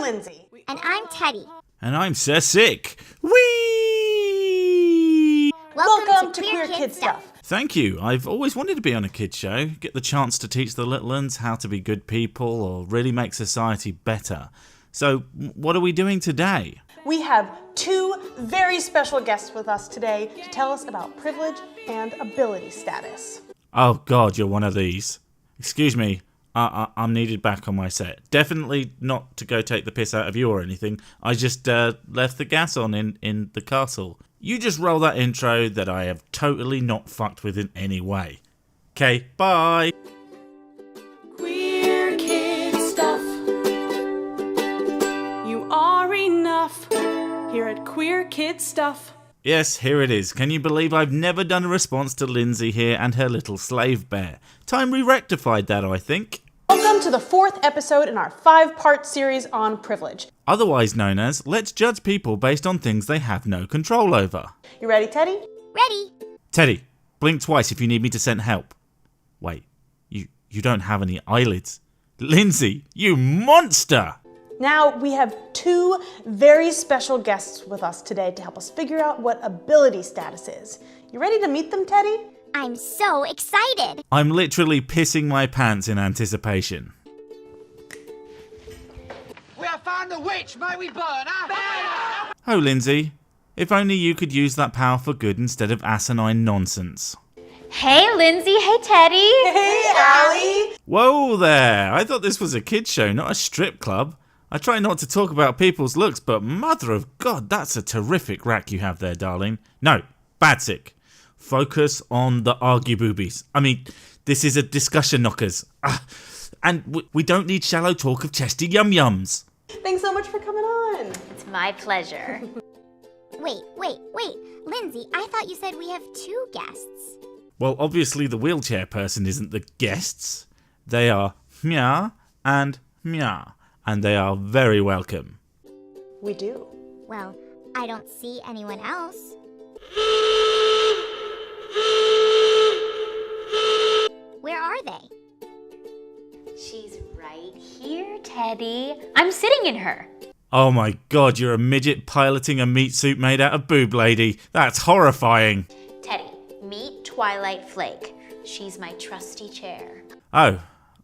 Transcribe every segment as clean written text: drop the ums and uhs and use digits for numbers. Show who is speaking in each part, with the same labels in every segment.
Speaker 1: Lindsay.
Speaker 2: And I'm Teddy.
Speaker 3: And I'm Sick. Whee!
Speaker 1: Welcome to Queer Kid Stuff.
Speaker 3: Thank you. I've always wanted to be on a kid show, get the chance to teach the little uns how to be good people or really make society better. So, what are we doing today?
Speaker 1: We have two very special guests with us today to tell us about privilege and ability status.
Speaker 3: Oh God, you're one of these. Excuse me, I'm needed back on my set. Definitely not to go take the piss out of you or anything. I just left the gas on in the castle. You just roll that intro that I have totally not fucked with in any way. Okay, bye.
Speaker 1: Queer Kid Stuff. You are enough here at Queer Kid Stuff.
Speaker 3: Yes, here it is. Can you believe I've never done a response to Lindsay here and her little slave bear? Time we rectified that, I think.
Speaker 1: Welcome to the fourth episode in our 5-part series on privilege.
Speaker 3: Otherwise known as, let's judge people based on things they have no control over.
Speaker 1: You ready, Teddy?
Speaker 2: Ready.
Speaker 3: Teddy, blink twice if you need me to send help. Wait, you don't have any eyelids. Lindsay, you monster!
Speaker 1: Now, we have two very special guests with us today to help us figure out what ability status is. You ready to meet them, Teddy?
Speaker 2: I'm so excited.
Speaker 3: I'm literally pissing my pants in anticipation.
Speaker 4: We have found the witch, may we burn her!
Speaker 3: Oh, Lindsay, if only you could use that power for good instead of asinine nonsense.
Speaker 5: Hey, Lindsay. Hey, Teddy.
Speaker 1: Hey, Allie!
Speaker 3: Whoa there! I thought this was a kid show, not a strip club. I try not to talk about people's looks, but mother of God, that's a terrific rack you have there, darling. No, bad sick. Focus on the argy boobies. I mean, this is a discussion knockers. And we don't need shallow talk of chesty yum-yums.
Speaker 1: Thanks so much for coming on.
Speaker 5: It's my pleasure.
Speaker 2: Wait. Lindsay, I thought you said we have two guests.
Speaker 3: Well, obviously the wheelchair person isn't the guests. They are Mia and Mia. And they are very welcome.
Speaker 1: We do.
Speaker 2: Well, I don't see anyone else. Where are they?
Speaker 5: She's right here, Teddy. I'm sitting in her.
Speaker 3: Oh my God, you're a midget piloting a meat suit made out of boob lady. That's horrifying.
Speaker 5: Teddy, meet Twilight Flake. She's my trusty chair.
Speaker 3: Oh,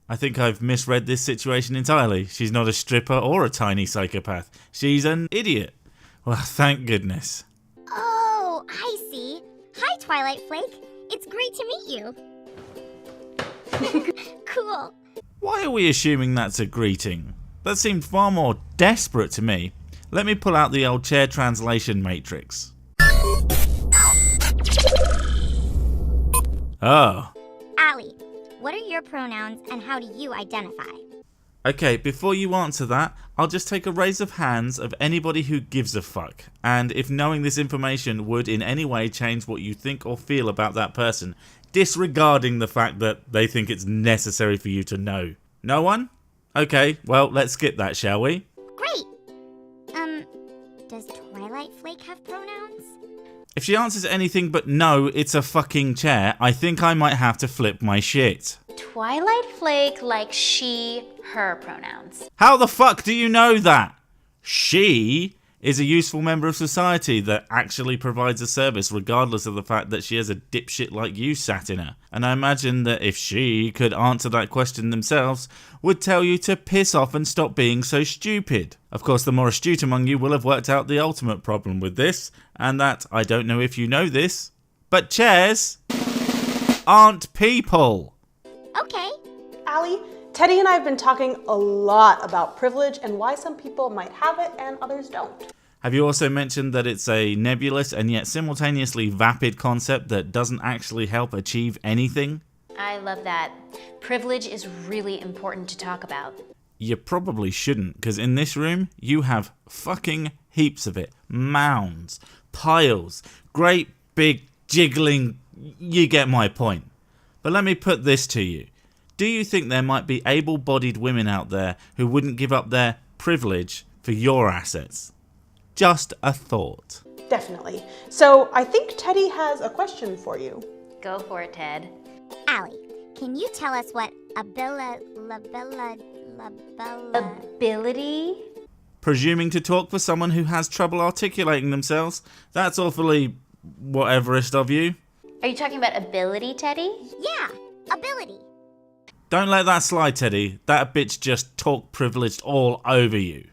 Speaker 3: I think I've misread this situation entirely. She's not a stripper or a tiny psychopath. She's an idiot. Well, thank goodness.
Speaker 2: Oh, I see. Hi, Twilight Flake. It's great to meet you. Cool.
Speaker 3: Why are we assuming that's a greeting? That seemed far more desperate to me. Let me pull out the old chair translation matrix. Oh.
Speaker 2: Allie, what are your pronouns and how do you identify?
Speaker 3: Okay, before you answer that, I'll just take a raise of hands of anybody who gives a fuck. And if knowing this information would in any way change what you think or feel about that person, disregarding the fact that they think it's necessary for you to know. No one? Okay, well, let's skip that, shall we?
Speaker 2: Great. Does Twilight Flake have pronouns?
Speaker 3: If she answers anything but no, it's a fucking chair, I think I might have to flip my shit.
Speaker 5: Twilight Flake likes she, her pronouns.
Speaker 3: How the fuck do you know that? She is a useful member of society that actually provides a service regardless of the fact that she has a dipshit like you sat in her. And I imagine that if she could answer that question themselves, would tell you to piss off and stop being so stupid. Of course, the more astute among you will have worked out the ultimate problem with this, and that, I don't know if you know this, but chairs aren't people.
Speaker 2: Okay.
Speaker 1: Allie, Teddy and I have been talking a lot about privilege and why some people might have it and others don't.
Speaker 3: Have you also mentioned that it's a nebulous and yet simultaneously vapid concept that doesn't actually help achieve anything?
Speaker 5: I love that. Privilege is really important to talk about.
Speaker 3: You probably shouldn't, because in this room, you have fucking heaps of it. Mounds, piles, great big jiggling... You get my point. But let me put this to you. Do you think there might be able-bodied women out there who wouldn't give up their privilege for your assets? Just a thought.
Speaker 1: Definitely. So I think Teddy has a question for you.
Speaker 5: Go for it, Ted.
Speaker 2: Allie, can you tell us what
Speaker 5: Ability?
Speaker 3: Presuming to talk for someone who has trouble articulating themselves. That's awfully whateverist of you.
Speaker 5: Are you talking about ability, Teddy?
Speaker 2: Yeah, ability.
Speaker 3: Don't let that slide, Teddy. That bitch just talk privileged all over you.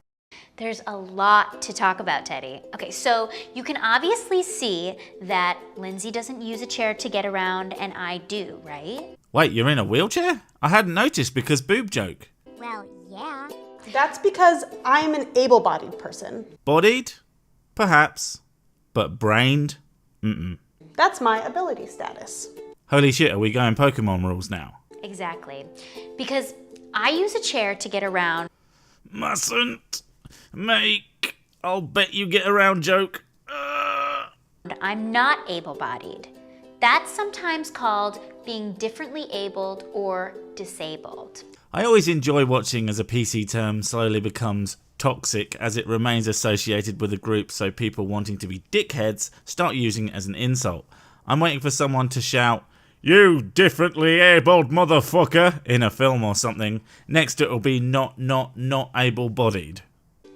Speaker 5: There's a lot to talk about, Teddy. Okay, so you can obviously see that Lindsay doesn't use a chair to get around and I do, right?
Speaker 3: Wait, you're in a wheelchair? I hadn't noticed because boob joke.
Speaker 2: Well, yeah.
Speaker 1: That's because I'm an able-bodied person.
Speaker 3: Bodied? Perhaps. But brained? Mm-mm.
Speaker 1: That's my ability status.
Speaker 3: Holy shit, are we going Pokemon rules now?
Speaker 5: Exactly. Because I use a chair to get around.
Speaker 3: Mustn't make I'll bet you get around joke.
Speaker 5: I'm not able-bodied. That's sometimes called being differently abled or disabled.
Speaker 3: I always enjoy watching as a PC term slowly becomes toxic as it remains associated with a group, so people wanting to be dickheads start using it as an insult. I'm waiting for someone to shout, "You differently abled motherfucker," in a film or something. Next it'll be not able-bodied.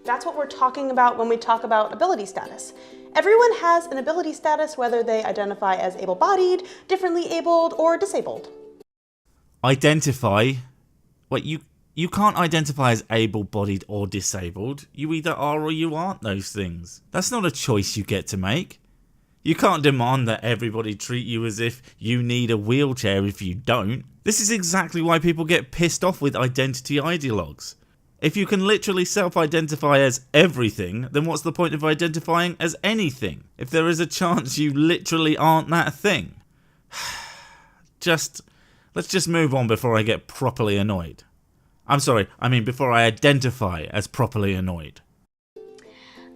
Speaker 1: That's what we're talking about when we talk about ability status. Everyone has an ability status whether they identify as able-bodied, differently abled, or disabled.
Speaker 3: Identify? Wait, you can't identify as able-bodied or disabled. You either are or you aren't those things. That's not a choice you get to make. You can't demand that everybody treat you as if you need a wheelchair if you don't. This is exactly why people get pissed off with identity ideologues. If you can literally self-identify as everything, then what's the point of identifying as anything? If there is a chance you literally aren't that thing. Let's just move on before I get properly annoyed. Before I identify as properly annoyed.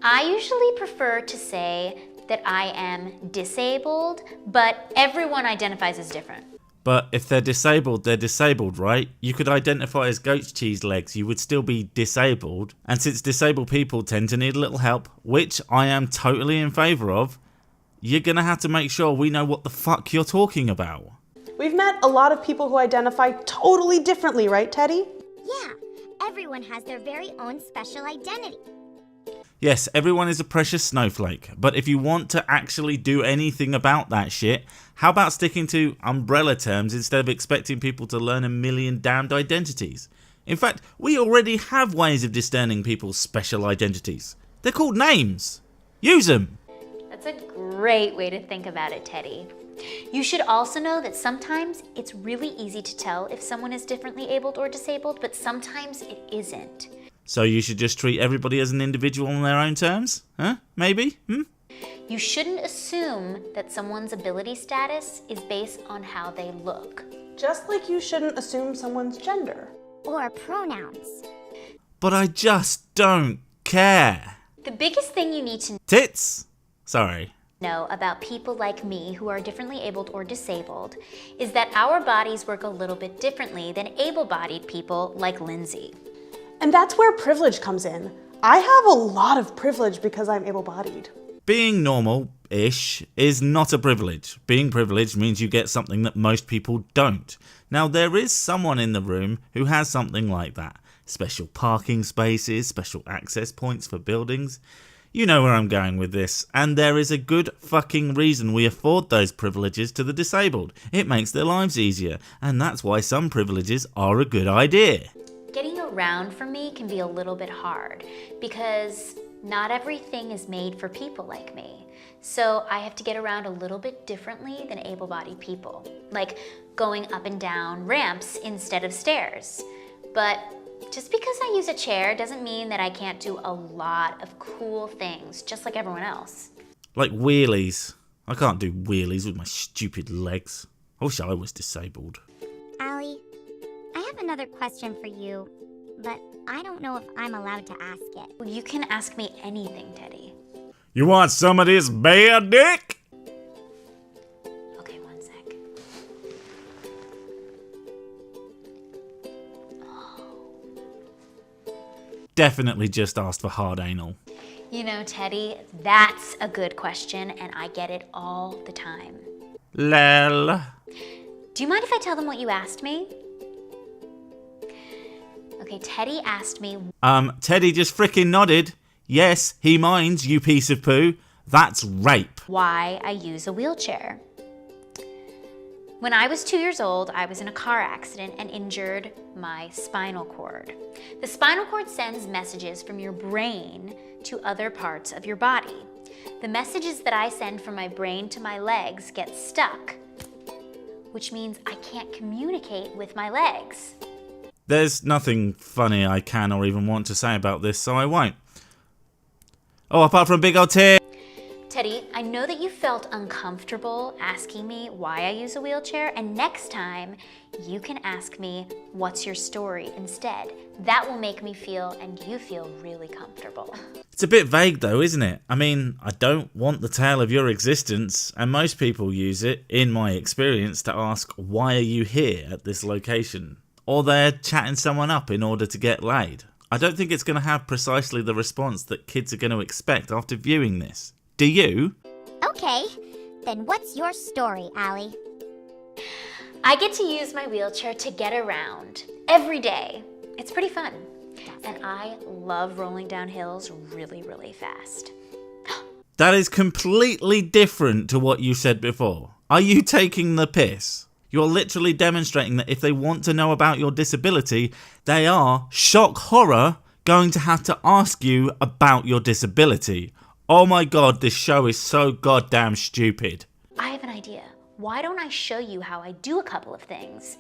Speaker 5: I usually prefer to say that I am disabled, but everyone identifies as different.
Speaker 3: But if they're disabled, right? You could identify as goat's cheese legs, you would still be disabled. And since disabled people tend to need a little help, which I am totally in favour of, you're gonna have to make sure we know what the fuck you're talking about.
Speaker 1: We've met a lot of people who identify totally differently, right, Teddy?
Speaker 2: Yeah, everyone has their very own special identity.
Speaker 3: Yes, everyone is a precious snowflake, but if you want to actually do anything about that shit, how about sticking to umbrella terms instead of expecting people to learn a million damned identities? In fact, we already have ways of discerning people's special identities. They're called names. Use them.
Speaker 5: That's a great way to think about it, Teddy. You should also know that sometimes it's really easy to tell if someone is differently abled or disabled, but sometimes it isn't.
Speaker 3: So you should just treat everybody as an individual on their own terms? Huh? Maybe?
Speaker 5: You shouldn't assume that someone's ability status is based on how they look.
Speaker 1: Just like you shouldn't assume someone's gender.
Speaker 2: Or pronouns.
Speaker 3: But I just don't care.
Speaker 5: The biggest thing you need to
Speaker 3: Tits? Sorry.
Speaker 5: know about people like me who are differently abled or disabled is that our bodies work a little bit differently than able-bodied people like Lindsay.
Speaker 1: And that's where privilege comes in. I have a lot of privilege because I'm able-bodied.
Speaker 3: Being normal-ish is not a privilege. Being privileged means you get something that most people don't. Now, there is someone in the room who has something like that. Special parking spaces, special access points for buildings. You know where I'm going with this. And there is a good fucking reason we afford those privileges to the disabled. It makes their lives easier. And that's why some privileges are a good idea.
Speaker 5: Getting around for me can be a little bit hard because not everything is made for people like me. So I have to get around a little bit differently than able-bodied people, like going up and down ramps instead of stairs. But just because I use a chair doesn't mean that I can't do a lot of cool things, just like everyone else.
Speaker 3: Like wheelies. I can't do wheelies with my stupid legs. I wish I was disabled.
Speaker 2: Allie, I have another question for you, but I don't know if I'm allowed to ask it.
Speaker 5: Well, you can ask me anything, Teddy.
Speaker 3: You want some of this bear dick?
Speaker 5: Okay, one sec.
Speaker 3: Definitely just asked for hard anal.
Speaker 5: You know, Teddy, that's a good question, and I get it all the time.
Speaker 3: Lol.
Speaker 5: Do you mind if I tell them what you asked me? Okay, Teddy asked me
Speaker 3: Teddy just frickin' nodded. Yes, he minds, you piece of poo. That's rape.
Speaker 5: why I use a wheelchair. When I was 2 years old, I was in a car accident and injured my spinal cord. The spinal cord sends messages from your brain to other parts of your body. The messages that I send from my brain to my legs get stuck, which means I can't communicate with my legs.
Speaker 3: There's nothing funny I can or even want to say about this, so I won't. Oh, apart from big old tear.
Speaker 5: Teddy, I know that you felt uncomfortable asking me why I use a wheelchair, and next time you can ask me, what's your story instead? That will make me feel and you feel really comfortable.
Speaker 3: It's a bit vague though, isn't it? I mean, I don't want the tale of your existence, and most people use it, in my experience, to ask, why are you here at this location? Or they're chatting someone up in order to get laid. I don't think it's going to have precisely the response that kids are going to expect after viewing this. Do you?
Speaker 2: Okay, then what's your story, Allie?
Speaker 5: I get to use my wheelchair to get around every day. It's pretty fun. And I love rolling down hills really, really fast.
Speaker 3: That is completely different to what you said before. Are you taking the piss? You're literally demonstrating that if they want to know about your disability, they are, shock horror, going to have to ask you about your disability. Oh my god, this show is so goddamn stupid.
Speaker 5: I have an idea. Why don't I show you how I do a couple of things?